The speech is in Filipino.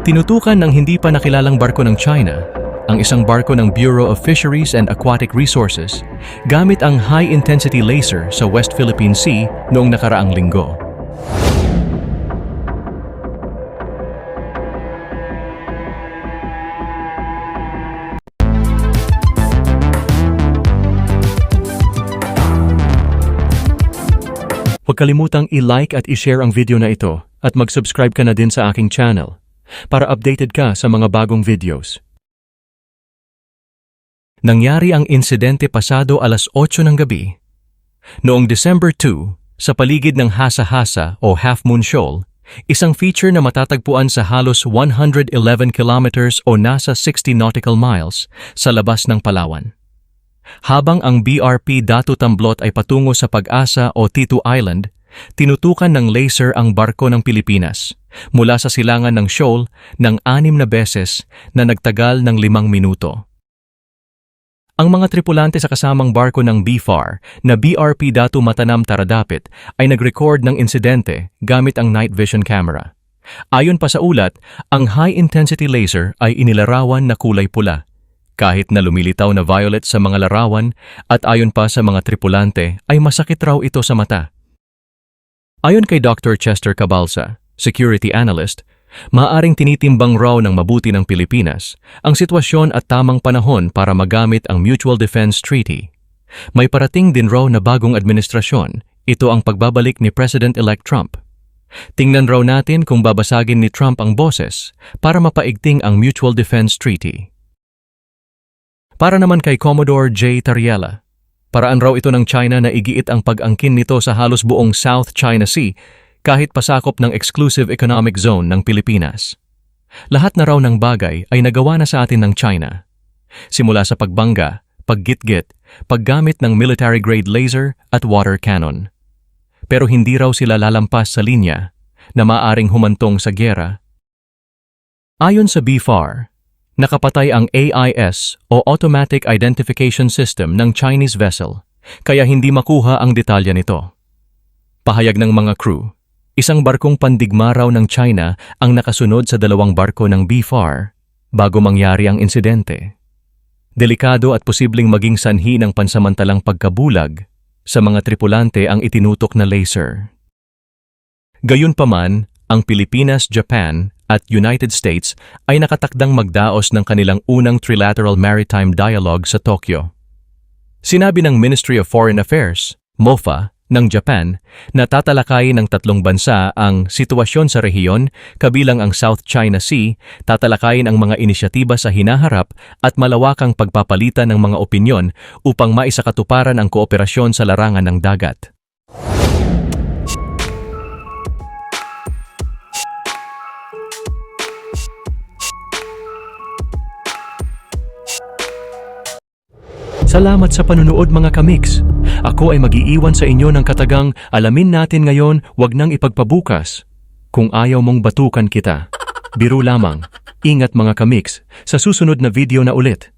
Tinutukan ng hindi pa nakilalang barko ng China, ang isang barko ng Bureau of Fisheries and Aquatic Resources, gamit ang high-intensity laser sa West Philippine Sea noong nakaraang linggo. Huwag kalimutang i-like at i-share ang video na ito at mag-subscribe ka na din sa aking channel para updated ka sa mga bagong videos. Nangyari ang insidente pasado alas 8 ng gabi. Noong December 2, sa paligid ng Hasa-Hasa o Half Moon Shoal, isang feature na matatagpuan sa halos 111 kilometers o nasa 60 nautical miles sa labas ng Palawan. Habang ang BRP Datu Tamblot ay patungo sa Pag-asa o Titu Island, tinutukan ng laser ang barko ng Pilipinas mula sa silangan ng shoal ng 6 na beses na nagtagal ng 5 minuto. Ang mga tripulante sa kasamang barko ng BFAR na BRP Datu Matanam Taradapit ay nag-record ng insidente gamit ang night vision camera. Ayon pa sa ulat, ang high-intensity laser ay inilarawan na kulay pula, kahit na lumilitaw na violet sa mga larawan at ayon pa sa mga tripulante ay masakit raw ito sa mata. Ayon kay Dr. Chester Cabalsa, security analyst, maaaring tinitimbang raw ng mabuti ng Pilipinas ang sitwasyon at tamang panahon para magamit ang Mutual Defense Treaty. May parating din raw na bagong administrasyon, ito ang pagbabalik ni President-elect Trump. Tingnan raw natin kung babasagin ni Trump ang boses para mapaigting ang Mutual Defense Treaty. Para naman kay Commodore J. Tariela, paraan raw ito ng China na igiit ang pag-angkin nito sa halos buong South China Sea kahit pasakop ng Exclusive Economic Zone ng Pilipinas. Lahat na raw ng bagay ay nagawa na sa atin ng China. Simula sa pagbangga, paggitgit, paggamit ng military-grade laser at water cannon. Pero hindi raw sila lalampas sa linya na maaring humantong sa gyera. Ayon sa BFAR, nakapatay ang AIS o Automatic Identification System ng Chinese vessel, kaya hindi makuha ang detalya nito. Pahayag ng mga crew, isang barkong pandigma raw ng China ang nakasunod sa 2 barko ng BFAR bago mangyari ang insidente. Delikado at posibleng maging sanhi ng pansamantalang pagkabulag sa mga tripulante ang itinutok na laser. Gayunpaman, ang Pilipinas, Japan, at United States ay nakatakdang magdaos ng kanilang unang trilateral maritime dialogue sa Tokyo. Sinabi ng Ministry of Foreign Affairs, MOFA, ng Japan na tatalakayin ng 3 bansa ang sitwasyon sa rehiyon kabilang ang South China Sea, tatalakayin ang mga inisyatiba sa hinaharap at malawakang pagpapalitan ng mga opinyon upang maisakatuparan ang kooperasyon sa larangan ng dagat. Salamat sa panunood mga kamiks. Ako ay mag-iiwan sa inyo ng katagang alamin natin ngayon, wag nang ipagpabukas. Kung ayaw mong batukan kita. Biro lamang. Ingat mga kamiks, sa susunod na video na ulit.